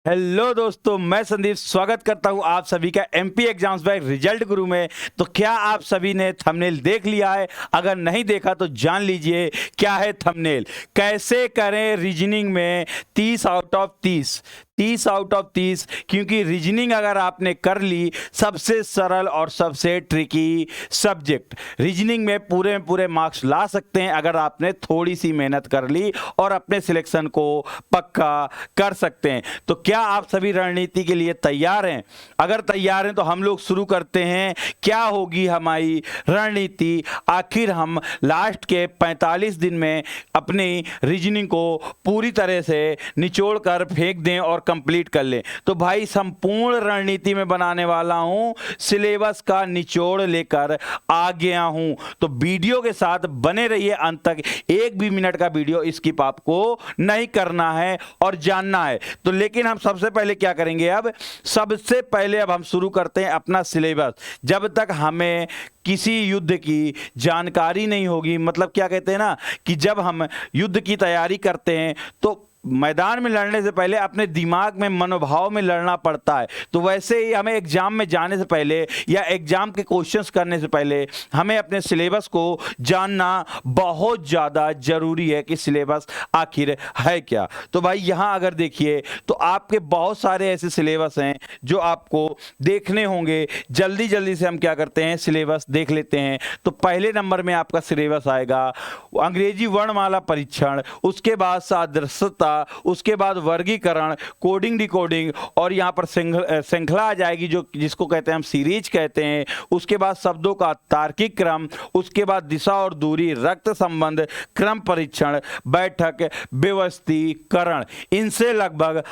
Hello दोस्तों, मैं संदीप स्वागत करता हूं आप सभी का MP exams by result Guru में। तो क्या आप सभी ने थंबनेल देख लिया है? अगर नहीं देखा तो जान लीजिए क्या है थंबनेल। कैसे करें रीजनिंग में 30 आउट ऑफ 30, 30 आउट ऑफ 30, क्योंकि रीजनिंग अगर आपने कर ली, सबसे सरल और सबसे ट्रिकी सब्जेक्ट, रीजनिंग में पूरे मार्क्स ला सकते हैं अगर आपने थोड़ी सी मेहनत कर ली और अपने सिलेक्शन को पक्का कर सकते हैं। तो क्या आप सभी रणनीति के लिए तैयार हैं? अगर तैयार हैं तो हम लोग शुरू करते हैं। क्या होगी हमारी रणनीति? आखिर हम लास्ट के 45 दिन में अपनी रीजनिंग को पूरी तरह से निचोड़ कर फेंक दें और कंप्लीट कर लें। तो भाई संपूर्ण रणनीति में बनाने वाला हूं, सिलेबस का निचोड़ लेकर आ गया हूं। तो वीडियो के साथ बने रहिए अंत तक। एक भी मिनट का वीडियो स्किप आपको नहीं करना है और जानना है। तो लेकिन हम सबसे पहले क्या करेंगे? अब सबसे पहले अब हम शुरू करते हैं अपना सिलेबस। जब तक हमें किसी युद्ध की जानकारी नहीं होगी, मतलब क्या कहते हैं ना कि जब हम युद्ध की तैयारी करते हैं तो मैदान में लड़ने से पहले अपने दिमाग में, मनोभाव में लड़ना पड़ता है। तो वैसे ही हमें एग्जाम में जाने से पहले या एग्जाम के क्वेश्चंस करने से पहले हमें अपने सिलेबस को जानना बहुत ज़्यादा जरूरी है कि सिलेबस आखिर है क्या। तो भाई यहाँ अगर देखिए तो आपके बहुत सारे ऐसे सिलेबस हैं जो आपको देखने होंगे। जल्दी जल्दी से हम क्या करते हैं, सिलेबस देख लेते हैं। तो पहले नंबर में आपका सिलेबस आएगा अंग्रेजी वर्णमाला परीक्षण, उसके बाद सादृश्यता, उसके बाद वर्गीकरण, कोडिंग डिकोडिंग, और यहाँ पर श्रृंखला आ जाएगी जो जिसको कहते हैं हम सीरीज कहते हैं। उसके बाद शब्दों का तार्किक क्रम, उसके बाद दिशा और दूरी, रक्त संबंध, क्रम परीक्षण, बैठक, व्यवस्थीकरण। इनसे लगभग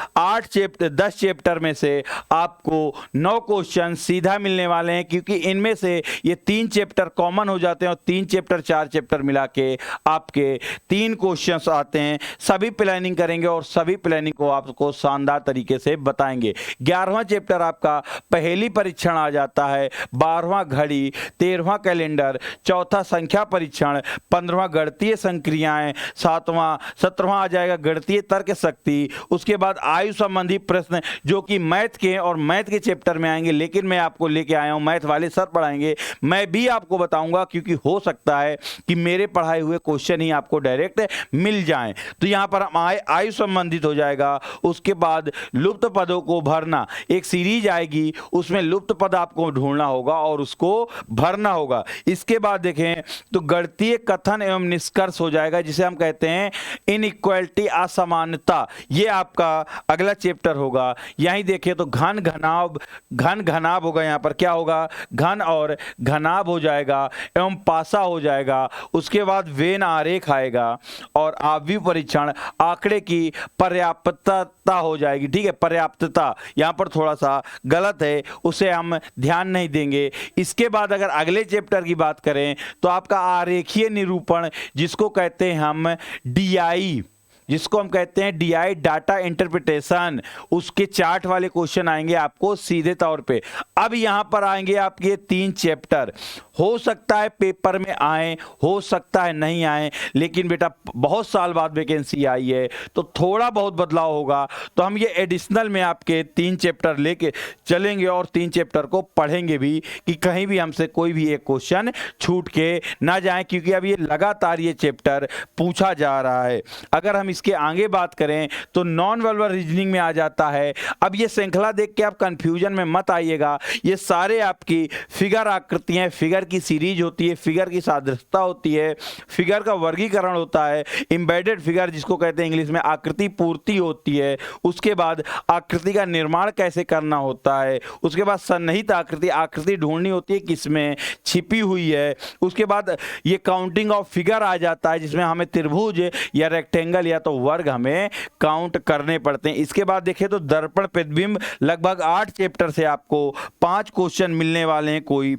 10 चैप्टर में से आपको 9 क्वेश्चन सीधा मिलने वाले हैं, क्योंकि इनमें से ये 3 चैप्टर कॉमन हो जाते हैं और 3 चैप्टर 4 चैप्टर मिला के आपके 3 क्वेश्चंस आते हैं। सभी प्लानिंग करेंगे और सभी प्लानिंग को आपको शानदार तरीके से बताएंगे। 11वां चैप्टर आपका पहेली परीक्षण आ जाता है, 12वां घड़ी, 13वां कैलेंडर, 4था संख्या परीक्षण, 15वां गणितीय संक्रियाएं, 17वां आ जाएगा गणितीय तर्क शक्ति। उसके बाद आयु संबंधी प्रश्न जो कि मैथ के और मैथ के चैप्टर में आएंगे, लेकिन मैं आपको लेके आया हूं, मैथ वाले सर पढ़ाएंगे, मैं भी आपको बताऊंगा, क्योंकि हो सकता है कि मेरे पढ़ाए हुए क्वेश्चन ही आपको डायरेक्ट मिल जाएं। तो यहां पर हम आयु संबंधित हो जाएगा। उसके बाद लुप्त पदों को भरना, एक सीरीज आएगी, उसमें लुप्त पद आपको ढूंढना होगा और उसको भरना होगा। इसके बाद देखें तो गणितीय कथन एवं निष्कर्ष हो जाएगा, जिसे हम कहते हैं इनइक्वालिटी, असमानता। ये आपका अगला चैप्टर होगा। यहीं देखें तो घन घनाभ होगा। यहाँ पर क्या होगा? घन और घनाभ हो जाएगा एवं पासा हो जाएगा। उसके बाद वेन आरेख आएगा और आव्यूह परीक्षण, आंकड़े की पर्याप्तता हो जाएगी। ठीक है, पर्याप्तता यहाँ पर थोड़ा सा गलत है, उसे हम ध्यान नहीं देंगे। इसके बाद अगर अगले चैप्टर की बात करें तो आपका आरेखीय निरूपण, जिसको कहते हैं हम डीआई, जिसको हम कहते हैं डीआई, डाटा इंटरप्रिटेशन, उसके चार्ट वाले क्वेश्चन आएंगे आपको सीधे तौर पे। अब यहां पर आएंगे आपके 3 चैप्टर। हो सकता है पेपर में आए, हो सकता है नहीं आए, लेकिन बेटा बहुत साल बाद वैकेंसी आई है तो थोड़ा बहुत बदलाव होगा। तो हम ये एडिशनल में आपके 3 चैप्टर लेके चलेंगे और 3 चैप्टर को पढ़ेंगे भी, कि कहीं भी हमसे कोई भी एक क्वेश्चन छूट के ना जाए, क्योंकि अब ये लगातार ये चैप्टर पूछा जा रहा है। अगर हम इसके आगे बात करें तो नॉन वर्बल रीजनिंग में आ जाता है। अब ये श्रृंखला देख के आप कंफ्यूजन में मत आइएगा। ये सारे आपकी फिगर आकृतियां, फिगर की सीरीज होती है, फिगर की सादृश्यता होती है, फिगर का वर्गीकरण होता है, एम्बेडेड फिगर जिसको कहते हैं इंग्लिश में, आकृति पूर्ति होती है। उसके बाद आकृति का निर्माण कैसे करना होता है। उसके बाद सन्निहित आकृति, आकृति ढूंढनी होती है किसमें छिपी हुई है। उसके बाद ये काउंटिंग ऑफ फिगर आ जाता है, जिसमें हमें त्रिभुज या रेक्टेंगल या तो वर्ग हमें काउंट करने पड़ते हैं। इसके बाद देखिए तो दर्पण प्रतिबिंब, लगभग 8 चैप्टर से आपको 5 क्वेश्चन मिलने वाले हैं। कोई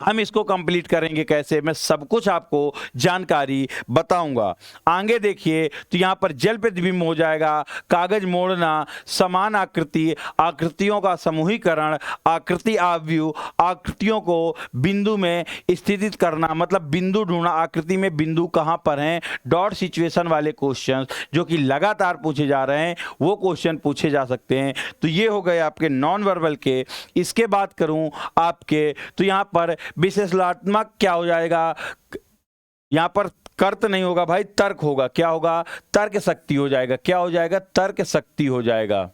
हम इसको कंप्लीट करेंगे कैसे, मैं सब कुछ आपको जानकारी बताऊंगा। आगे देखिए तो यहाँ पर जल प्रतिबिंब हो जाएगा, कागज मोड़ना, समान आकृति, आकृतियों का समूहीकरण, आकृति आव्यूह, आकृतियों को बिंदु में स्थित करना, मतलब बिंदु ढूंढना, आकृति में बिंदु कहां पर हैं, डॉट सिचुएशन वाले क्वेश्चन जो कि लगातार पूछे जा रहे हैं वो क्वेश्चन पूछे जा सकते हैं। तो ये हो गए आपके नॉन वर्बल के। इसके बात करूं आपके तो यहां पर विश्लेषणात्मक क्या हो जाएगा, यहां पर कर्त नहीं होगा भाई, तर्क होगा। क्या होगा, तर्क शक्ति हो जाएगा। क्या हो जाएगा, तर्क शक्ति हो जाएगा,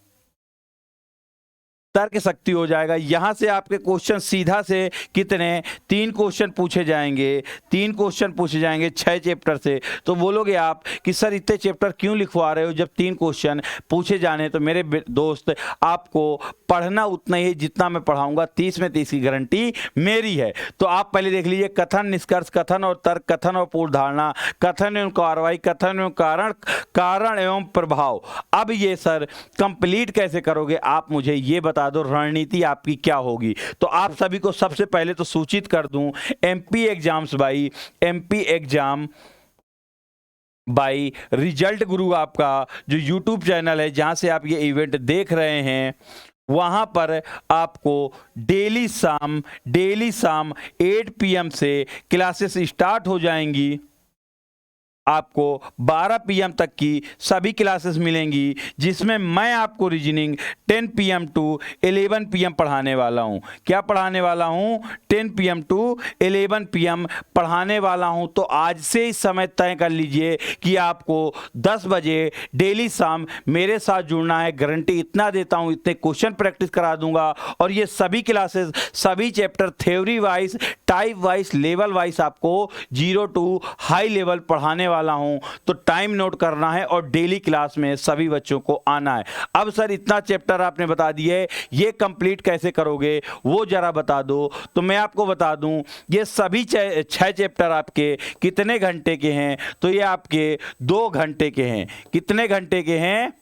तर्क शक्ति हो जाएगा। यहां से आपके क्वेश्चन सीधा से कितने 3 क्वेश्चन पूछे जाएंगे, 3 क्वेश्चन पूछे जाएंगे 6 चैप्टर से। तो बोलोगे आप कि सर इतने चैप्टर क्यों लिखवा रहे हो जब 3 क्वेश्चन पूछे जाने। तो मेरे दोस्त आपको पढ़ना उतना ही जितना मैं पढ़ाऊंगा, 30 में 30 की गारंटी मेरी है। तो आप पहले देख लीजिए, कथन, निष्कर्ष, कथन और तर्क, कथन और पूर्व धारणा, कथन एवं कार्रवाई, कथन एवं कारण, कारण एवं प्रभाव। अब ये सर कंप्लीट कैसे करोगे, आप मुझे ये बता दो, रणनीति आपकी क्या होगी। तो आप सभी को सबसे पहले तो सूचित कर दूं, MP exams by, MP exam by result गुरु आपका जो यूट्यूब चैनल है जहां से आप ये इवेंट देख रहे हैं, वहां पर आपको डेली शाम 8 PM से क्लासेस स्टार्ट हो जाएंगी। आपको 12 PM तक की सभी क्लासेस मिलेंगी, जिसमें मैं आपको रीजनिंग 10 PM टू 11 PM पढ़ाने वाला हूं। क्या पढ़ाने वाला हूं, 10 PM टू 11 PM पढ़ाने वाला हूं। तो आज से ही समय तय कर लीजिए कि आपको 10 बजे डेली शाम मेरे साथ जुड़ना है। गारंटी इतना देता हूं, इतने क्वेश्चन प्रैक्टिस करा दूंगा। और ये सभी क्लासेस, सभी chapter theory wise, type wise, level wise आपको 0 टू हाई लेवल पढ़ाने वाला हूं। तो टाइम नोट करना है और डेली क्लास में सभी बच्चों को आना है। अब सर इतना चैप्टर आपने बता दिए, ये कंप्लीट कैसे करोगे वो जरा बता दो। तो मैं आपको बता दूं, ये सभी 6 चैप्टर आपके कितने घंटे के हैं, तो ये आपके 2 घंटे के हैं। कितने घंटे के हैं,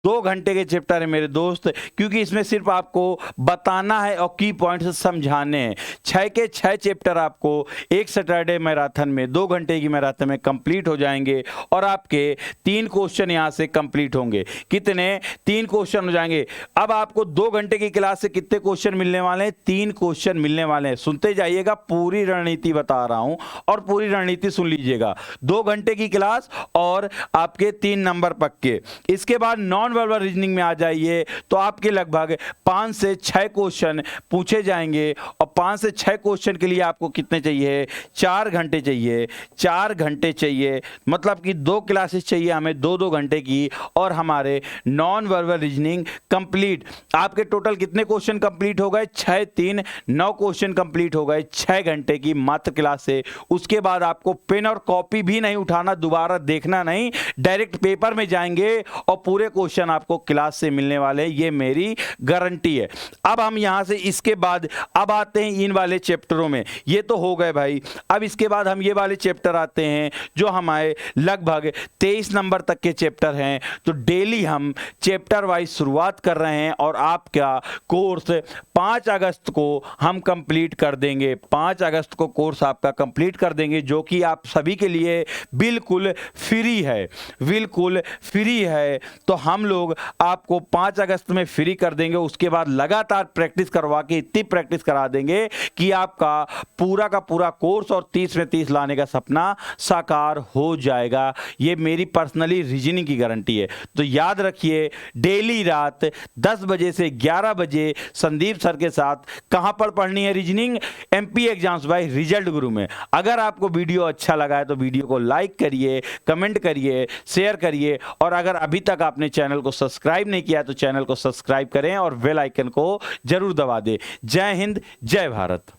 2 घंटे के चैप्टर है मेरे दोस्त, क्योंकि इसमें सिर्फ आपको बताना है और की पॉइंट्स समझाने हैं। 6 के 6 चैप्टर आपको एक सैटरडे मैराथन में 2 घंटे की मैराथन में कंप्लीट हो जाएंगे। और आपके 3 क्वेश्चन यहां से कंप्लीट होंगे। कितने, 3 क्वेश्चन हो जाएंगे। अब आपको 2 घंटे की क्लास से कितने क्वेश्चन मिलने वाले हैं, 3 क्वेश्चन मिलने वाले हैं। सुनते जाइएगा, पूरी रणनीति बता रहा हूं और पूरी रणनीति सुन लीजिएगा। 2 घंटे की क्लास और आपके 3 नंबर पक्के। इसके बाद नॉन वर्बल रीजनिंग में आ जाइए तो आपके लगभग 5 से 6 क्वेश्चन पूछे जाएंगे। और 5 से 6 क्वेश्चन के लिए आपको कितने चाहिए, 4 घंटे चाहिए। 4 घंटे चाहिए, मतलब कि 2 क्लासेस चाहिए हमें 2-2 घंटे की। और हमारे नॉन वर्बल रीजनिंग कंप्लीट, आपके टोटल कितने क्वेश्चन कंप्लीट हो गए, 6 3 9 क्वेश्चन कंप्लीट हो गए 6 घंटे की मात्र क्लास से। उसके बाद आपको पेन और कॉपी भी नहीं उठाना, दोबारा देखना नहीं, डायरेक्ट पेपर में जाएंगे और पूरे क्वेश्चन आपको क्लास से मिलने वाले, ये मेरी गारंटी है। अब हम यहां से इसके बाद अब आते हैं इन वाले चैप्टरों में। ये तो हो गए भाई। अब इसके बाद हम ये वाले चैप्टर आते हैं जो हमारे लगभग 23 नंबर तक के चैप्टर हैं। तो डेली हम चैप्टर वाइज शुरुआत कर रहे हैं और आपका कोर्स 5 अगस्त को हम कंप्लीट कर देंगे। 5 अगस्त को कोर्स आपका कंप्लीट कर देंगे, जो कि आप सभी के लिए बिल्कुल फ्री है, बिल्कुल फ्री है। तो हम लोग आपको 5 अगस्त में फ्री कर देंगे। उसके बाद लगातार प्रैक्टिस करवा के इतनी प्रैक्टिस करा देंगे कि आपका पूरा का पूरा कोर्स और 30 में 30 लाने का सपना साकार हो जाएगा। ये मेरी पर्सनली रीजनिंग की गारंटी है। तो याद रखिए, डेली रात 10 बजे से 11 बजे संदीप सर के साथ कहां पर पढ़नी है reasoning, MP exams by result Guru में। अगर आपको वीडियो अच्छा लगा है तो वीडियो को लाइक करिए, कमेंट करिए, शेयर करिए। और अगर अभी तक आपने चैनल को सब्सक्राइब नहीं किया तो चैनल को सब्सक्राइब करें और बेल आइकन को जरूर दबा दें। जय हिंद, जय भारत।